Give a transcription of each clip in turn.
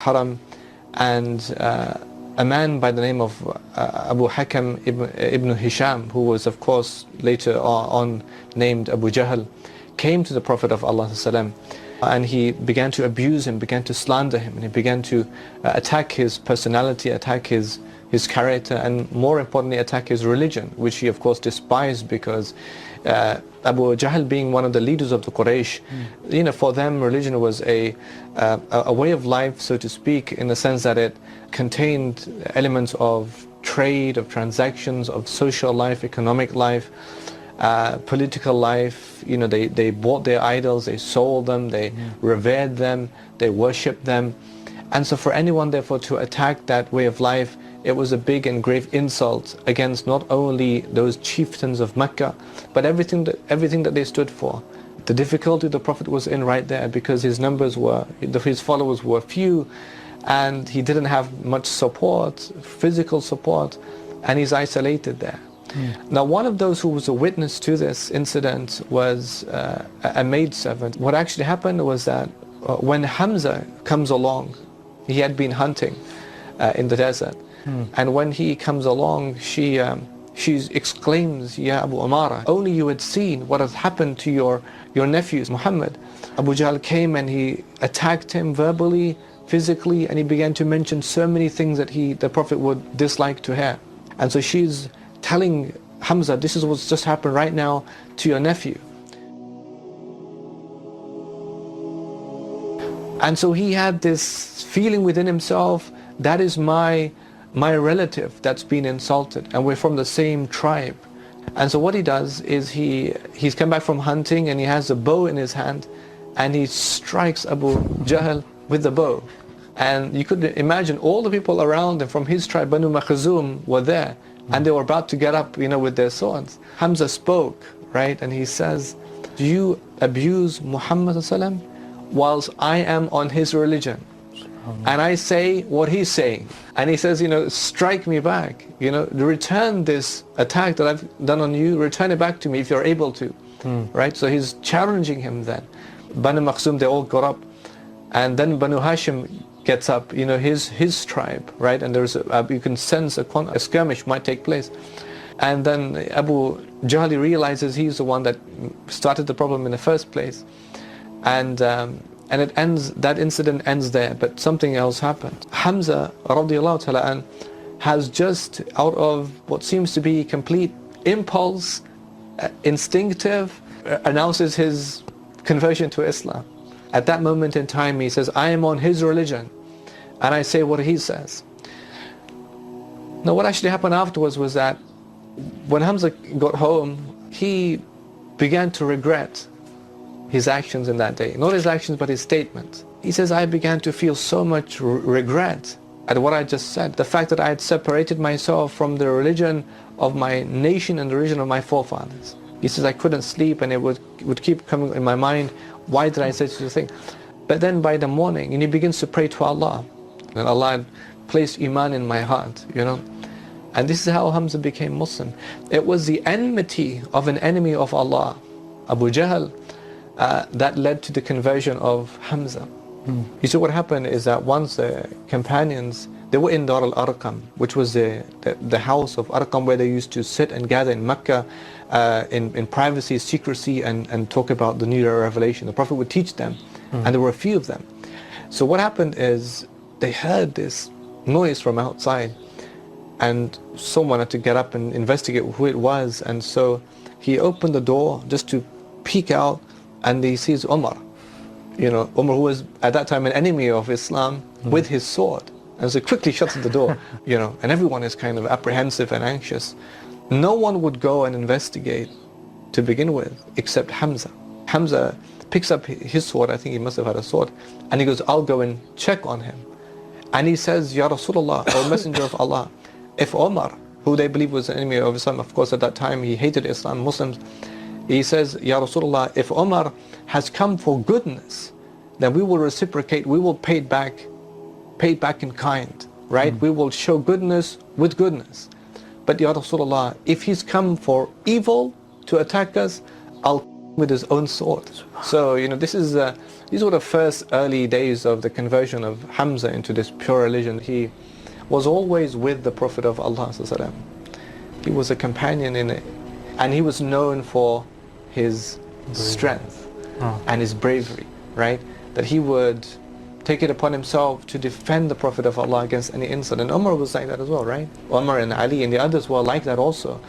Haram, and a man by the name of Abu Hakam ibn Hisham, who was of course later on named Abu Jahl, came to the Prophet of Allah and he began to abuse him, began to slander him, and he began to attack his personality, attack his character, and more importantly attack his religion, which he of course despised, because Abu Jahl being one of the leaders of the Quraysh, for them religion was a way of life, so to speak, in the sense that it contained elements of trade, of transactions, of social life, economic life, political life. They bought their idols, they sold them, they revered them, they worshipped them. And so for anyone therefore to attack that way of life, it was a big and grave insult against not only those chieftains of Mecca, but everything that they stood for. The difficulty the Prophet was in right there, because his followers were few, and he didn't have much support, physical support, and he's isolated there. Now, one of those who was a witness to this incident was a maidservant. What actually happened was that when Hamza comes along, he had been hunting in the desert, and when he comes along, she exclaims, "Ya Abu Amara, only you had seen what has happened to your nephews, Muhammad." Abu Jahl came and he attacked him verbally, physically, and he began to mention so many things that the Prophet would dislike to hear. And so she's telling Hamza, this is what's just happened right now to your nephew. And so he had this feeling within himself, that is my relative that's been insulted, and we're from the same tribe. And so what he does is he's come back from hunting, and he has a bow in his hand, and he strikes Abu Jahl with the bow. And you could imagine all the people around him from his tribe, Banu Makhzum, were there, and they were about to get up, with their swords. Hamza spoke, right, and he says, "Do you abuse Muhammad ﷺ whilst I am on his religion? And I say what he's saying." And he says, "Strike me back, return this attack that I've done on you, return it back to me if you're able to." Right? So he's challenging him then. Banu Makhzum, they all got up, and then Banu Hashim gets up, his tribe, right? And there's you can sense a skirmish might take place. And then Abu Jahl realizes he's the one that started the problem in the first place. And it ends, that incident ends there, but something else happened. Hamza radiallahu ta'ala an has just, out of what seems to be complete impulse, instinctive, announces his conversion to Islam. At that moment in time, he says, "I am on his religion, and I say what he says." Now, what actually happened afterwards was that when Hamza got home, he began to regret his actions in that day. Not his actions, but his statement. He says, "I began to feel so much regret at what I just said. The fact that I had separated myself from the religion of my nation and the religion of my forefathers." He says, "I couldn't sleep, and it would keep coming in my mind, why did I say such a thing?" But then by the morning, and he begins to pray to Allah, and Allah had placed Iman in my heart, And this is how Hamza became Muslim. It was the enmity of an enemy of Allah, Abu Jahl, that led to the conversion of Hamza. You see, what happened is that once the companions, they were in Dar al-Arqam, which was the house of Arqam, where they used to sit and gather in Mecca in privacy, secrecy, and talk about the new revelation. The Prophet would teach them, and there were a few of them. So what happened is they heard this noise from outside, and someone had to get up and investigate who it was. And so he opened the door just to peek out, and he sees Umar. Umar, who was at that time an enemy of Islam, with his sword. And so quickly shuts the door, and everyone is kind of apprehensive and anxious. No one would go and investigate to begin with, except Hamza. Hamza picks up his sword, I think he must have had a sword, and he goes, "I'll go and check on him." And he says, "Ya Rasulullah, O Messenger of Allah, if Umar, who they believe was an enemy of Islam, of course at that time he hated Islam, Muslims, he says, 'Ya Rasulullah, if Umar has come for goodness, then we will reciprocate, we will pay it back in kind, right? We will show goodness with goodness. But Ya Rasulullah, if he's come for evil to attack us, I'll with his own sword.'" So, this is These were the first early days of the conversion of Hamza into this pure religion. He was always with the Prophet of Allah ﷺ. He was a companion in it, and he was known for his strength and his bravery, right? That he would take it upon himself to defend the Prophet of Allah against any insult. And Umar was like that as well, right? Umar and Ali and the others were like that also.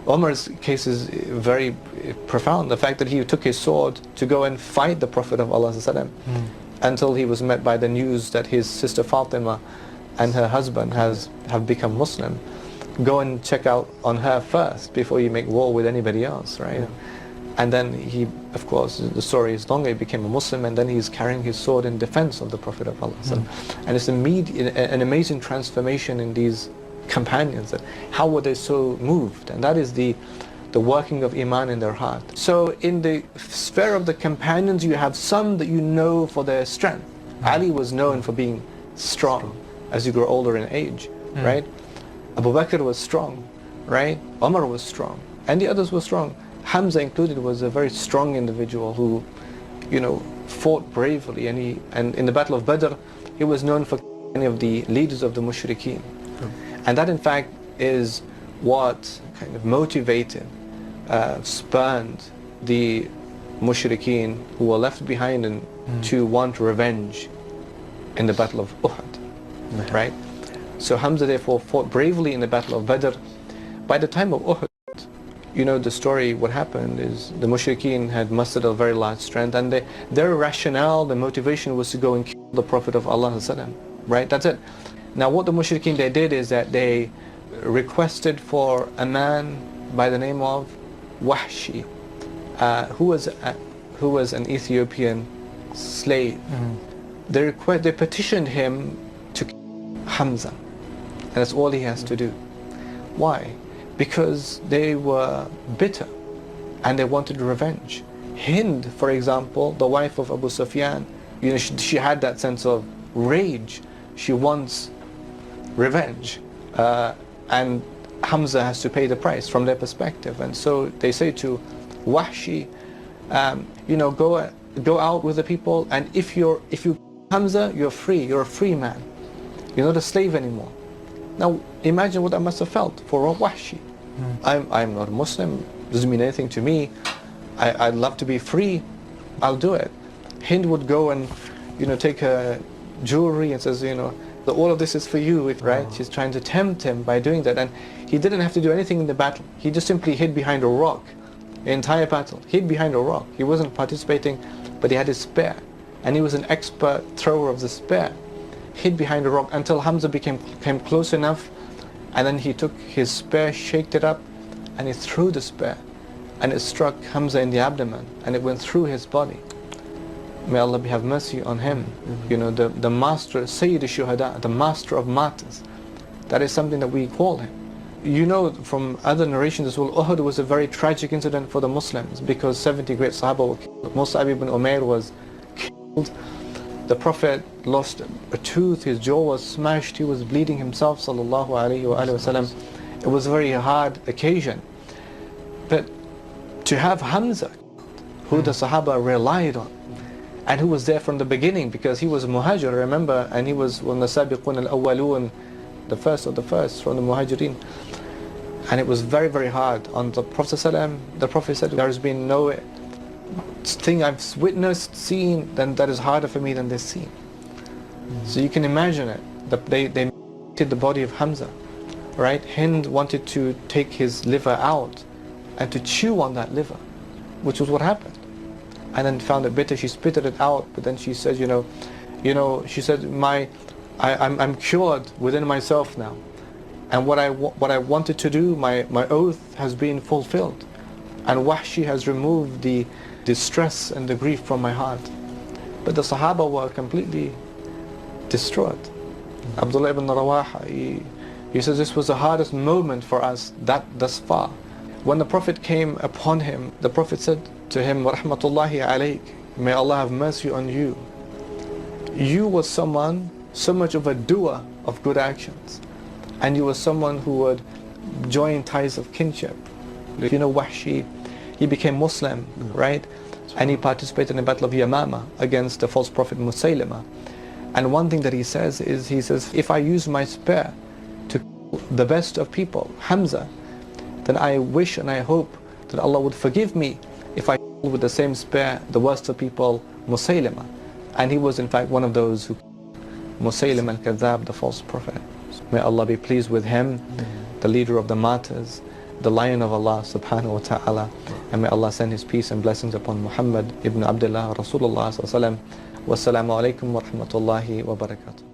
Umar's case is very profound. The fact that he took his sword to go and fight the Prophet of Allah until he was met by the news that his sister Fatima and her husband have become Muslim. Go and check out on her first before you make war with anybody else, right? Yeah. And then he, of course, the story is longer, he became a Muslim, and then he's carrying his sword in defense of the Prophet of Allah. And it's an amazing transformation in these companions. That how were they so moved? And that is the working of Iman in their heart. So in the sphere of the companions, you have some that you know for their strength. Ali was known for being strong as you grow older in age, right? Abu Bakr was strong, right? Umar was strong, and the others were strong. Hamza included was a very strong individual who, fought bravely, and in the Battle of Badr, he was known for many of the leaders of the mushrikeen. And that in fact is what kind of motivated, spurned the mushrikeen who were left behind and to want revenge in the Battle of Uhud, right? So Hamza therefore fought bravely in the Battle of Badr. By the time of Uhud, the story, what happened is the mushrikeen had mustered a very large strength, and their rationale, the motivation was to go and kill the Prophet of Allah, right? That's it. Now what the mushrikeen they did is that they requested for a man by the name of Wahshi, who was an Ethiopian slave. They petitioned him to kill Hamza, and that's all he has to do. Why? Because they were bitter and they wanted revenge. Hind, for example, the wife of Abu Sufyan, she had that sense of rage. She wants revenge, and Hamza has to pay the price from their perspective. And so they say to Wahshi, go out with the people, and if you Hamza, you're free. You're a free man. You're not a slave anymore. Now imagine what I must have felt for Wahshi. I'm not a Muslim, doesn't mean anything to me. I'd love to be free, I'll do it. Hind would go and take her jewelry and says, all of this is for you, right? She's trying to tempt him by doing that, and he didn't have to do anything in the battle. He just simply hid behind a rock. The entire battle, hid behind a rock. He wasn't participating, but he had his spear, and he was an expert thrower of the spear. Hid behind a rock until Hamza came close enough, and then he took his spear, shaked it up, and he threw the spear, and it struck Hamza in the abdomen, and it went through his body. May Allah have mercy on him. The master, Sayyid al-Shuhada, the master of martyrs. That is something that we call him. From other narrations as well, Uhud was a very tragic incident for the Muslims because 70 great Sahaba were killed. Mus'ab ibn Umair was killed. The Prophet lost a tooth, his jaw was smashed, he was bleeding himself, sallallahu alayhi wa sallam. It was a very hard occasion. But to have Hamza, who the Sahaba relied on, and who was there from the beginning, because he was a Muhajir, remember, and he was one of the Sabiqun al-Awwalun, the first of the first from the Muhajirin. And it was very, very hard on the Prophet ﷺ. The Prophet said, there has been no thing I've witnessed, seen, then that is harder for me than this scene. So you can imagine it. They did the body of Hamza, right? Hind wanted to take his liver out and to chew on that liver, which was what happened. And then found it bitter. She spitted it out, but then she says, she said, I'm cured within myself now, and what I wanted to do, my oath has been fulfilled, and Wahshi has removed the distress and the grief from my heart. But the Sahaba were completely distraught. Abdullah ibn Rawaha, he says this was the hardest moment for us thus far. When the Prophet came upon him, the Prophet said to him, Rahmatullahi alayk, may Allah have mercy on you. You were someone, so much of a doer of good actions, and you were someone who would join ties of kinship. Wahshi, he became Muslim, right? and he participated in the Battle of Yamama against the false prophet Musaylima. And one thing that he says is, he says, if I use my spear to kill the best of people, Hamza, then I wish and I hope that Allah would forgive me if I kill with the same spear the worst of people, Musaylima. And he was in fact one of those who killed Musaylim al-Kadhab, the false prophet. May Allah be pleased with him, the leader of the martyrs, the lion of Allah subhanahu wa ta'ala, and may Allah send his peace and blessings upon Muhammad ibn Abdullah Rasulullah sallallahu alaihi wasallam. Wassalamu alaikum wa rahmatullahi wa barakatuh.